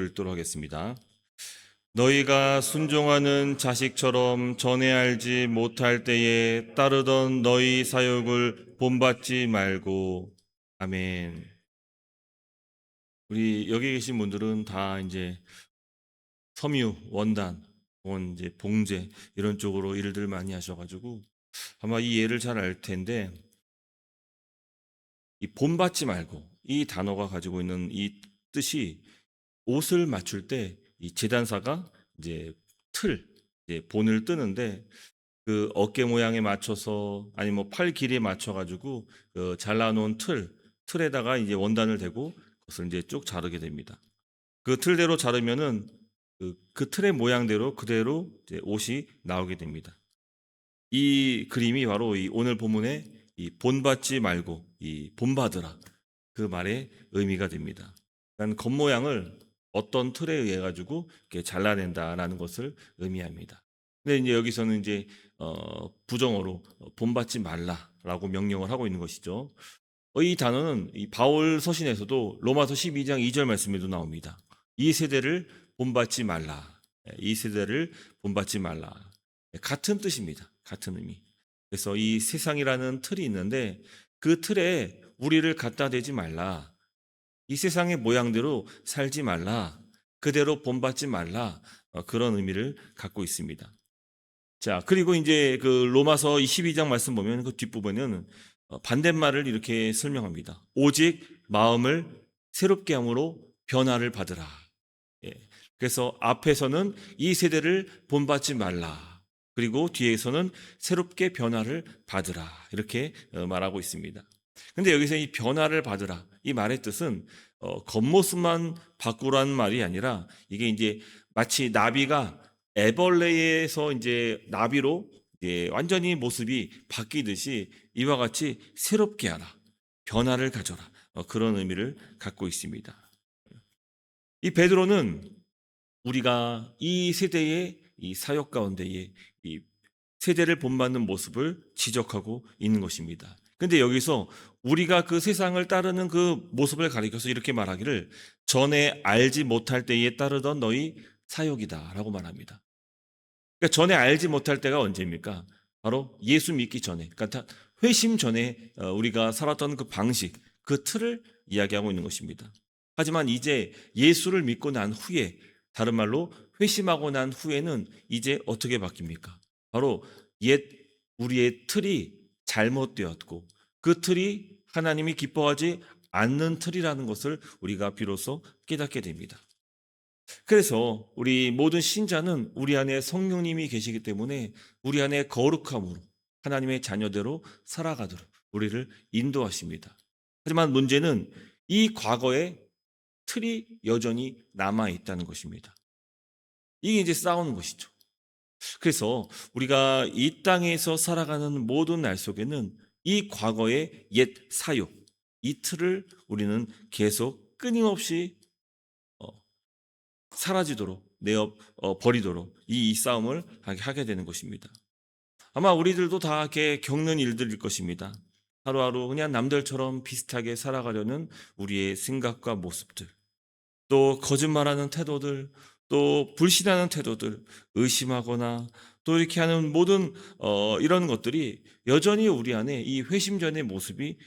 읽도록 하겠습니다. 너희가 순종하는 자식처럼 전에 알지 못할 때에 따르던 너희 사욕을 본받지 말고. 아멘. 우리 여기 계신 분들은 다 이제 섬유, 원단, 혹은 이제 봉제 이런 쪽으로 일들 많이 하셔가지고 아마 이 예를 잘 알 텐데, 이 본받지 말고 이 단어가 가지고 있는 이 뜻이 옷을 맞출 때 이 제단사가 이제 틀, 이제 본을 뜨는데 그 어깨 모양에 맞춰서 아니 뭐 팔 길이에 맞춰 가지고 그 잘라놓은 틀에다가 이제 원단을 대고 그것을 이제 쭉 자르게 됩니다. 그 틀대로 자르면은 그 틀의 모양대로 그대로 이제 옷이 나오게 됩니다. 이 그림이 바로 이 오늘 본문의 이 본받지 말고 이 본받으라 그 말의 의미가 됩니다. 그러니까 겉모양을 어떤 틀에 의해 가지고 이렇게 잘라낸다라는 것을 의미합니다. 근데 이제 여기서는 이제 부정어로 본받지 말라라고 명령을 하고 있는 것이죠. 이 단어는 이 바울 서신에서도 로마서 12장 2절 말씀에도 나옵니다. 이 세대를 본받지 말라. 이 세대를 본받지 말라. 같은 뜻입니다. 같은 의미. 그래서 이 세상이라는 틀이 있는데 그 틀에 우리를 갖다 대지 말라. 이 세상의 모양대로 살지 말라. 그대로 본받지 말라. 그런 의미를 갖고 있습니다. 자, 그리고 이제 그 로마서 22장 말씀 보면 그 뒷부분은 반대말을 이렇게 설명합니다. 오직 마음을 새롭게 함으로 변화를 받으라. 예. 그래서 앞에서는 이 세대를 본받지 말라. 그리고 뒤에서는 새롭게 변화를 받으라. 이렇게 말하고 있습니다. 근데 여기서 이 변화를 받으라. 이 말의 뜻은 겉모습만 바꾸라는 말이 아니라 이게 이제 마치 나비가 애벌레에서 이제 나비로 이제 완전히 모습이 바뀌듯이 이와 같이 새롭게 하라. 변화를 가져라. 그런 의미를 갖고 있습니다. 이 베드로는 우리가 이 세대의 이 사역 가운데에 이 세대를 본받는 모습을 지적하고 있는 것입니다. 근데 여기서 우리가 그 세상을 따르는 그 모습을 가리켜서 이렇게 말하기를 전에 알지 못할 때에 따르던 너희 사역이다라고 말합니다. 그러니까 전에 알지 못할 때가 언제입니까? 바로 예수 믿기 전에, 그러니까 회심 전에 우리가 살았던 그 방식, 그 틀을 이야기하고 있는 것입니다. 하지만 이제 예수를 믿고 난 후에, 다른 말로 회심하고 난 후에는 이제 어떻게 바뀝니까? 바로 옛 우리의 틀이 잘못되었고 그 틀이 하나님이 기뻐하지 않는 틀이라는 것을 우리가 비로소 깨닫게 됩니다. 그래서 우리 모든 신자는 우리 안에 성령님이 계시기 때문에 우리 안에 거룩함으로 하나님의 자녀대로 살아가도록 우리를 인도하십니다. 하지만 문제는 이 과거의 틀이 여전히 남아 있다는 것입니다. 이게 이제 싸우는 것이죠. 그래서 우리가 이 땅에서 살아가는 모든 날 속에는 이 과거의 옛 사욕, 이 틀을 우리는 계속 끊임없이 사라지도록 내어 버리도록 이 싸움을 하게 되는 것입니다. 아마 우리들도 다 이렇게 겪는 일들일 것입니다. 하루하루 그냥 남들처럼 비슷하게 살아가려는 우리의 생각과 모습들, 또 거짓말하는 태도들, 또 불신하는 태도들, 의심하거나 또 이렇게 하는 모든 이런 것들이 여전히 우리 안에 이 회심전의 모습이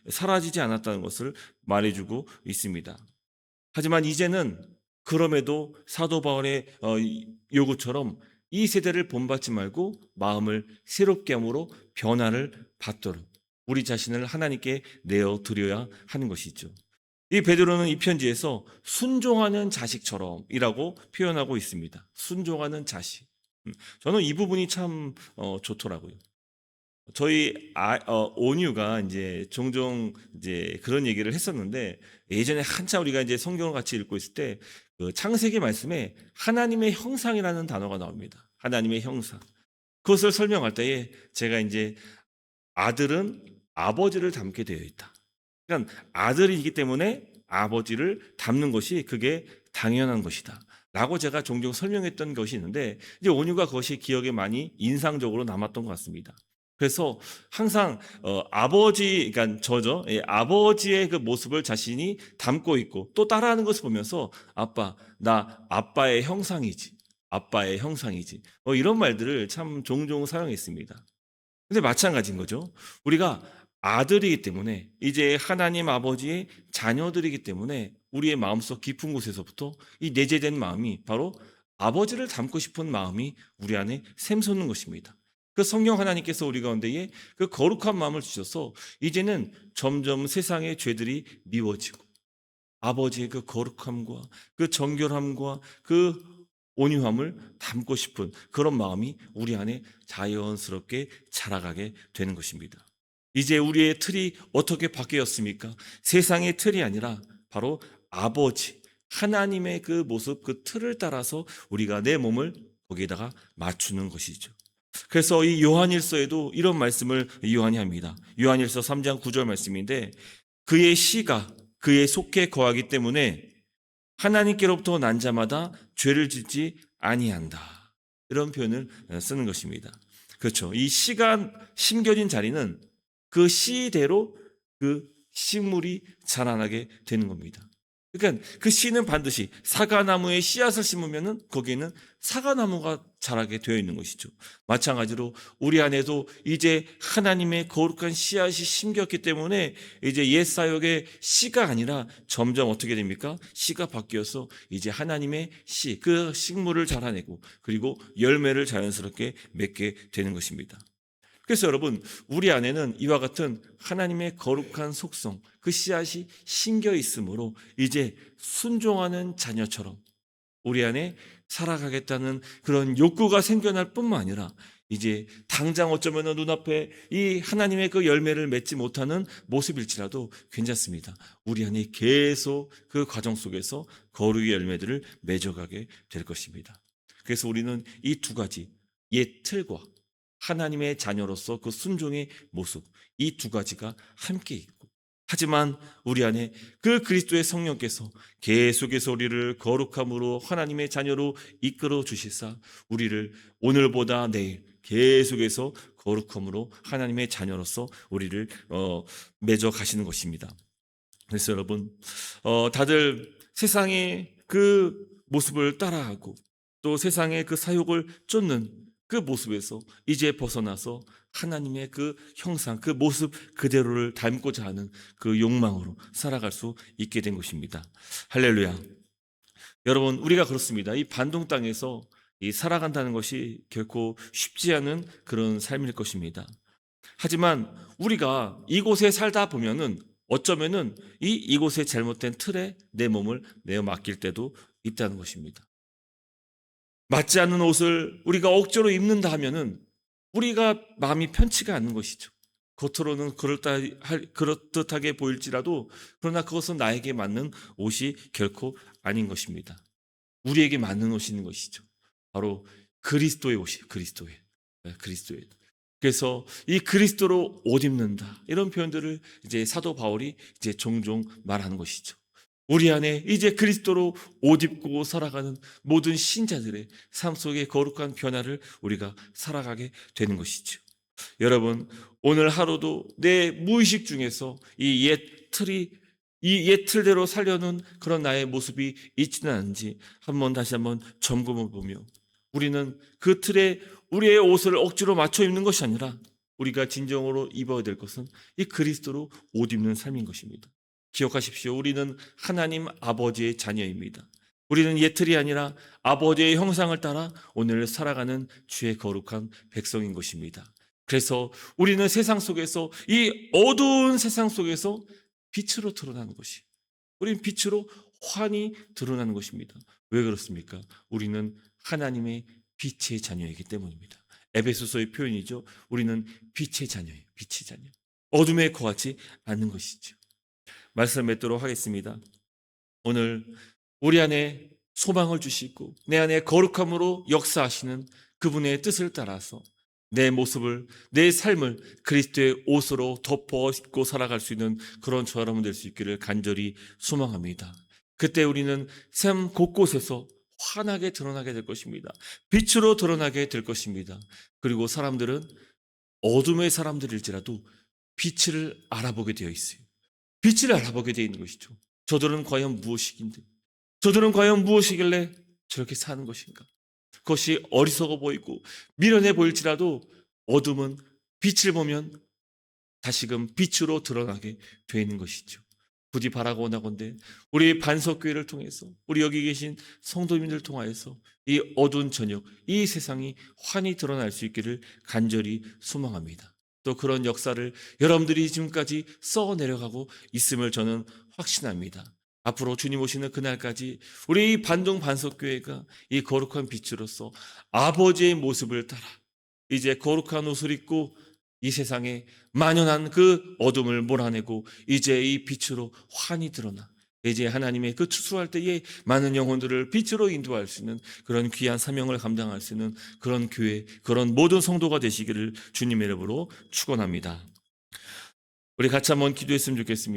사라지지 않았다는 것을 말해주고 있습니다. 하지만 이제는 그럼에도 사도 바울의 요구처럼 이 세대를 본받지 말고 마음을 새롭게 함으로 변화를 받도록 우리 자신을 하나님께 내어드려야 하는 것이죠. 이 베드로는 이 편지에서 순종하는 자식처럼이라고 표현하고 있습니다. 순종하는 자식. 저는 이 부분이 참 좋더라고요. 저희 온유가 이제 종종 이제 그런 얘기를 했었는데 예전에 한참 우리가 이제 성경을 같이 읽고 있을 때 그 창세기 말씀에 하나님의 형상이라는 단어가 나옵니다. 하나님의 형상. 그것을 설명할 때에 제가 이제 아들은 아버지를 닮게 되어 있다. 그러니까 아들이기 때문에 아버지를 닮는 것이 그게 당연한 것이다. 라고 제가 종종 설명했던 것이 있는데 이제 온유가 그것이 기억에 많이 인상적으로 남았던 것 같습니다. 그래서 항상 아버지, 그러니까 저죠. 예, 아버지의 그 모습을 자신이 담고 있고 또 따라하는 것을 보면서 아빠, 나 아빠의 형상이지. 아빠의 형상이지. 이런 말들을 참 종종 사용했습니다. 근데 마찬가지인 거죠. 우리가 아들이기 때문에 이제 하나님 아버지의 자녀들이기 때문에 우리의 마음속 깊은 곳에서부터 이 내재된 마음이 바로 아버지를 닮고 싶은 마음이 우리 안에 샘솟는 것입니다. 그 성령 하나님께서 우리 가운데에 그 거룩한 마음을 주셔서 이제는 점점 세상의 죄들이 미워지고 아버지의 그 거룩함과 그 정결함과 그 온유함을 담고 싶은 그런 마음이 우리 안에 자연스럽게 자라가게 되는 것입니다. 이제 우리의 틀이 어떻게 바뀌었습니까? 세상의 틀이 아니라 바로 아버지, 하나님의 그 모습, 그 틀을 따라서 우리가 내 몸을 거기에다가 맞추는 것이죠. 그래서 이 요한일서에도 이런 말씀을 요한이 합니다. 요한일서 3장 9절 말씀인데 그의 씨가 그의 속에 거하기 때문에 하나님께로부터 난 자마다 죄를 짓지 아니한다. 이런 표현을 쓰는 것입니다. 그렇죠. 이 씨가 심겨진 자리는 그 씨대로 그 식물이 자라나게 되는 겁니다. 그러니까 그 씨는 반드시 사과나무에 씨앗을 심으면은 거기에는 사과나무가 자라게 되어 있는 것이죠. 마찬가지로 우리 안에도 이제 하나님의 거룩한 씨앗이 심겼기 때문에 이제 옛 사역의 씨가 아니라 점점 어떻게 됩니까? 씨가 바뀌어서 이제 하나님의 씨, 그 식물을 자라내고 그리고 열매를 자연스럽게 맺게 되는 것입니다. 그래서 여러분, 우리 안에는 이와 같은 하나님의 거룩한 속성, 그 씨앗이 심겨 있으므로 이제 순종하는 자녀처럼 우리 안에 살아가겠다는 그런 욕구가 생겨날 뿐만 아니라 이제 당장 어쩌면 눈앞에 이 하나님의 그 열매를 맺지 못하는 모습일지라도 괜찮습니다. 우리 안에 계속 그 과정 속에서 거룩의 열매들을 맺어가게 될 것입니다. 그래서 우리는 이 두 가지, 옛 틀과 하나님의 자녀로서 그 순종의 모습, 이 두 가지가 함께 있고, 하지만 우리 안에 그 그리스도의 성령께서 계속해서 우리를 거룩함으로 하나님의 자녀로 이끌어 주시사 우리를 오늘보다 내일 계속해서 거룩함으로 하나님의 자녀로서 우리를 맺어 가시는 것입니다. 그래서 여러분, 다들 세상의 그 모습을 따라하고 또 세상의 그 사욕을 쫓는 그 모습에서 이제 벗어나서 하나님의 그 형상, 그 모습 그대로를 닮고자 하는 그 욕망으로 살아갈 수 있게 된 것입니다. 할렐루야. 여러분, 우리가 그렇습니다. 이 반동 땅에서 이 살아간다는 것이 결코 쉽지 않은 그런 삶일 것입니다. 하지만 우리가 이곳에 살다 보면은 어쩌면은 이곳의 잘못된 틀에 내 몸을 내어 맡길 때도 있다는 것입니다. 맞지 않는 옷을 우리가 억지로 입는다 하면은 우리가 마음이 편치가 않는 것이죠. 겉으로는 그렇듯하게 보일지라도 그러나 그것은 나에게 맞는 옷이 결코 아닌 것입니다. 우리에게 맞는 옷이 있는 것이죠. 바로 그리스도의 옷이 그리스도의. 그래서 이 그리스도로 옷 입는다. 이런 표현들을 이제 사도 바울이 이제 종종 말하는 것이죠. 우리 안에 이제 그리스도로 옷 입고 살아가는 모든 신자들의 삶 속의 거룩한 변화를 우리가 살아가게 되는 것이죠. 여러분, 오늘 하루도 내 무의식 중에서 이 옛 틀대로 살려는 그런 나의 모습이 있지는 않은지 다시 한번 점검해 보며 우리는 그 틀에 우리의 옷을 억지로 맞춰 입는 것이 아니라 우리가 진정으로 입어야 될 것은 이 그리스도로 옷 입는 삶인 것입니다. 기억하십시오. 우리는 하나님 아버지의 자녀입니다. 우리는 옛 틀이 아니라 아버지의 형상을 따라 오늘 살아가는 주의 거룩한 백성인 것입니다. 그래서 우리는 세상 속에서 이 어두운 세상 속에서 빛으로 드러나는 것이 우리는 빛으로 환히 드러나는 것입니다. 왜 그렇습니까? 우리는 하나님의 빛의 자녀이기 때문입니다. 에베소서의 표현이죠. 우리는 빛의 자녀예요. 빛의 자녀. 어둠에 거하지 않는 것이죠. 말씀 맺도록 하겠습니다. 오늘 우리 안에 소망을 주시고 내 안에 거룩함으로 역사하시는 그분의 뜻을 따라서 내 모습을, 내 삶을 그리스도의 옷으로 덮어 입고 살아갈 수 있는 그런 저 여러분 될 수 있기를 간절히 소망합니다. 그때 우리는 삶 곳곳에서 환하게 드러나게 될 것입니다. 빛으로 드러나게 될 것입니다. 그리고 사람들은 어둠의 사람들일지라도 빛을 알아보게 되어 있어요. 빛을 알아보게 되어 있는 것이죠. 저들은 과연 무엇이긴데, 저들은 과연 무엇이길래 저렇게 사는 것인가? 그것이 어리석어 보이고 미련해 보일지라도 어둠은 빛을 보면 다시금 빛으로 드러나게 되는 것이죠. 부디 바라고 원하건대 우리 반석교회를 통해서, 우리 여기 계신 성도님들 통하여서 이 어두운 저녁, 이 세상이 환히 드러날 수 있기를 간절히 소망합니다. 또 그런 역사를 여러분들이 지금까지 써 내려가고 있음을 저는 확신합니다. 앞으로 주님 오시는 그날까지 우리 이 반동 반석교회가 이 거룩한 빛으로서 아버지의 모습을 따라 이제 거룩한 옷을 입고 이 세상에 만연한 그 어둠을 몰아내고 이제 이 빛으로 환히 드러나 이제 하나님의 그 추수할 때에 많은 영혼들을 빛으로 인도할 수 있는 그런 귀한 사명을 감당할 수 있는 그런 교회, 그런 모든 성도가 되시기를 주님의 이름으로 축원합니다. 우리 같이 한번 기도했으면 좋겠습니다.